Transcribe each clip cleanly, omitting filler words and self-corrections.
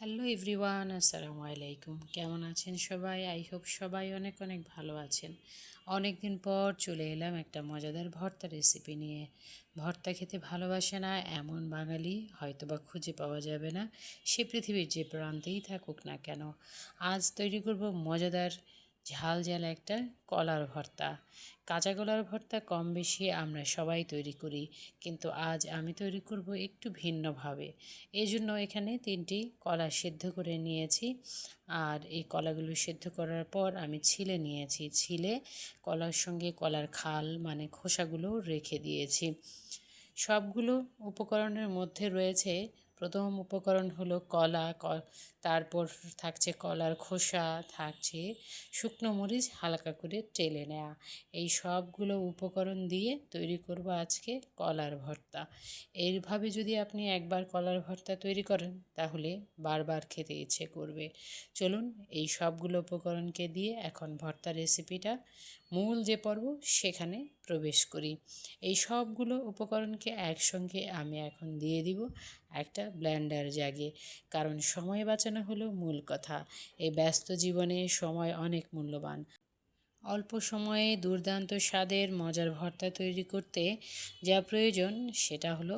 Hello everyone, আসসালামু আলাইকুম। কেমন আছেন সবাই? আই হোপ সবাই অনেক অনেক ভালো আছেন। অনেক দিন পর চলে এলাম একটা মজাদার ভর্তা রেসিপি নিয়ে। ভর্তা খেতে ভালোবাসে না এমন বাঙালি হয়তোবা খুঁজে পাওয়া যাবে না, সে পৃথিবীর যে প্রান্তেই থাকুক না কেন। আজ তৈরি করব মজাদার ঝাল ঝাল একটা কলার ভর্তা। কাঁচা কলার ভর্তা কম বেশি আমরা সবাই তৈরি করি, কিন্তু আজ আমি তৈরি করব একটু ভিন্নভাবে। এই জন্য এখানে 3টি কলা সেদ্ধ করে নিয়েছি। আর এই কলাগুলো সেদ্ধ করার পর আমি ছিলে নিয়েছি। ছিলে কলার সঙ্গে কলার খাল মানে খোসাগুলো রেখে দিয়েছি। সবগুলো উপকরণের মধ্যে রয়েছে, প্রথম উপকরণ হলো কলা, তারপর থাকছে কলার খোসা, থাকছে শুকনো মরিচ হালকা করে টেলে নেওয়া। এই সবগুলো উপকরণ দিয়ে তৈরি করব আজকে কলার ভর্তা। এইভাবে যদি আপনি একবার কলার ভর্তা তৈরি করেন তাহলে বারবার খেতে ইচ্ছে করবে। চলুন এই সবগুলো উপকরণকে দিয়ে এখন ভর্তা রেসিপিটা মূল যে পর্ব সেখানে প্রবেশ করি। এই সবগুলো উপকরণকে একসঙ্গে আমি এখন দিয়ে দিব একটা ব্লেন্ডার জাগে, কারণ সময় বাঁচানো হলো মূল কথা। এই ব্যস্ত জীবনে সময় অনেক মূল্যবান। অল্প সময়ে দুর্দান্ত স্বাদের মজার ভর্তা তৈরি করতে যা প্রয়োজন সেটা হলো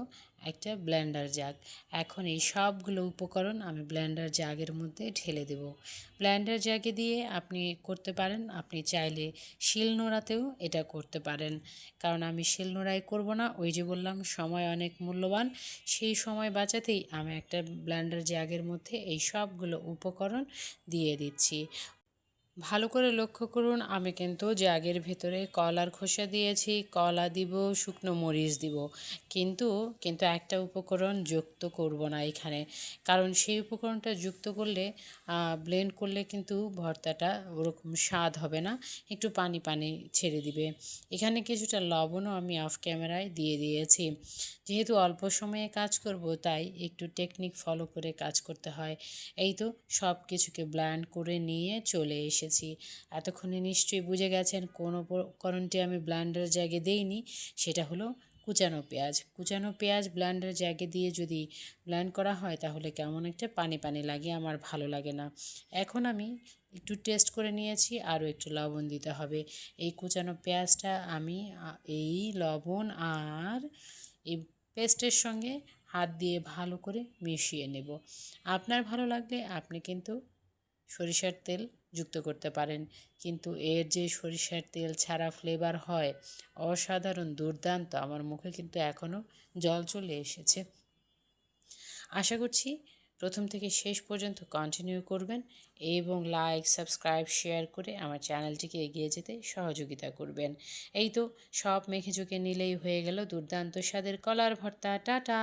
একটা ব্লেন্ডার জাগ। এখন এই সবগুলো উপকরণ আমি ব্লেন্ডার জাগের মধ্যে ঢেলে দেব। ব্লেন্ডার জাগে দিয়ে আপনি করতে পারেন, আপনি চাইলে শিলনোড়াতেও এটা করতে পারেন, কারণ আমি শিলনোড়ায় করব না, ওই যে বললাম সময় অনেক মূল্যবান। সেই সময় বাঁচাতেই আমি একটা ব্লেন্ডার জাগের মধ্যে এই সবগুলো উপকরণ দিয়ে দিচ্ছি। ভালো করে লক্ষ্য করুন, আমি কিন্তু জাগের ভেতরে কলার খোসা দিয়েছি, কলা দিব, শুকনো মরিচ দিব, কিন্তু কিন্তু একটা উপকরণ যুক্ত করব না এখানে, কারণ সেই উপকরণটা যুক্ত করলে ব্লেন্ড করলে কিন্তু ভর্তাটা ওরকম স্বাদ হবে না, একটু পানি পানি ছেড়ে দিবে। এখানে কিছুটা লবণও আমি অফ ক্যামেরায় দিয়ে দিয়েছি। যেহেতু অল্প সময়ে কাজ করব তাই একটু টেকনিক ফলো করে কাজ করতে হয়। এই তো সব কিছুকে ব্লেন্ড করে নিয়ে চলে এসেছি। এতক্ষণে নিশ্চয়ই বুঝে গেছেন কোন উপকরণটি আমি ব্লেন্ডার জায়গায় দেইনি, সেটা হলো কুচানো পেঁয়াজ। কুচানো পেঁয়াজ ব্লেন্ডার জায়গায় দিয়ে যদি ব্লেন্ড করা হয় তাহলে কেমন একটা পানি পানি লাগে, আমার ভালো লাগে না। এখন আমি একটু টেস্ট করে নিয়েছি, আরও একটু লবণ দিতে হবে। এই কুচানো পেঁয়াজটা আমি এই লবণ আর এই পেস্টের সঙ্গে হাত দিয়ে ভালো করে মিশিয়ে নেব। আপনার ভালো লাগলে আপনি কিন্তু সরিষার তেল যুক্ত করতে পারেন, কিন্তু এর যে সরিষার তেল ছাড়া ফ্লেভার হয় অসাধারণ দুর্দান্ত, আমার মুখে কিন্তু এখনও জল চলে এসেছে। আশা করছি প্রথম থেকে শেষ পর্যন্ত কন্টিনিউ করবেন এবং লাইক, সাবস্ক্রাইব, শেয়ার করে আমার চ্যানেলটিকে এগিয়ে যেতে সহযোগিতা করবেন। এই তো সব মেখে চুকে নিলেই হয়ে গেল দুর্দান্ত স্বাদের কলার ভর্তা। টাটা।